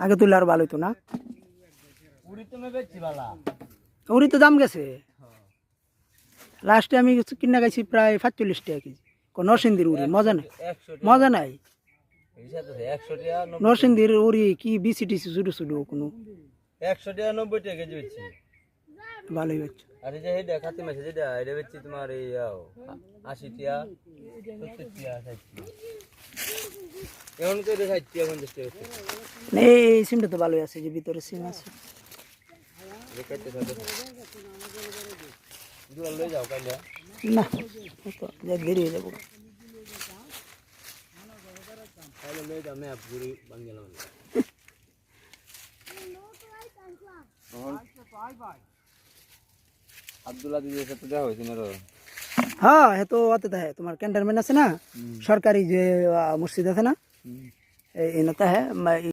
আগে তুললে আর ভালো হতো না। উড়ি তো দাম গেছে, লাস্টে আমি কিনা গেছি প্রায় 45 টাকা কেজি। নরসিংদীর উড়ি মজা নাই, মজা নাই। নরসিংদীর উড়ি কি বিসি টিসি ছোট ছোট কোনো 100 টাকা 90 টাকা কেজি বেচছি। ভালোই হচ্ছে। আর এই যে এটা খাতি মাছ যেটা এটা বেচছি তোমার এই 80 টাকা 70 টাকা 60 টাকা। এখন তো এটা 60 টাকা 50 টাকা বেচছি। এই সিমটা তো ভালোই আছে, যে ভিতরে সিম আছে। দেখাইতে থাকে দুয়ার লই যাও কাইলা না তো যা দেরি হয়ে যাবো। কাইলা লই যাও ম্যাপ ঘুরি বাঙ্গেলাম। আব্দুল্লাহ দিদির সাথে দেখা হয়েছে না? হ্যাঁ হে তো অতে है তোমার ক্যান্টনমেন্ট আছে না, সরকারি যে মসজিদ আছে না, এই নতা है